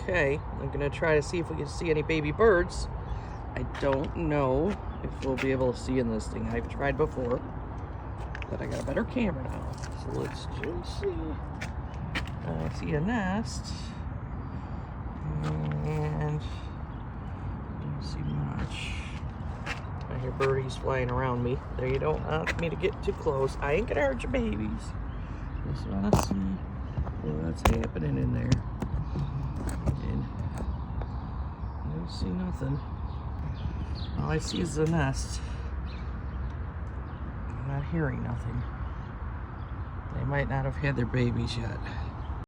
Okay, I'm gonna try to see if we can see any baby birds. I don't know if we'll be able to see in this thing. I've tried before, but I got a better camera now. So let's just see. I see a nest, and I don't see much. I hear birdies flying around me. They don't want me to get too close. I ain't gonna hurt your babies. Just wanna see what's happening in there. And I don't see nothing. All I see is the nest. I'm not hearing nothing. They might not have had their babies yet.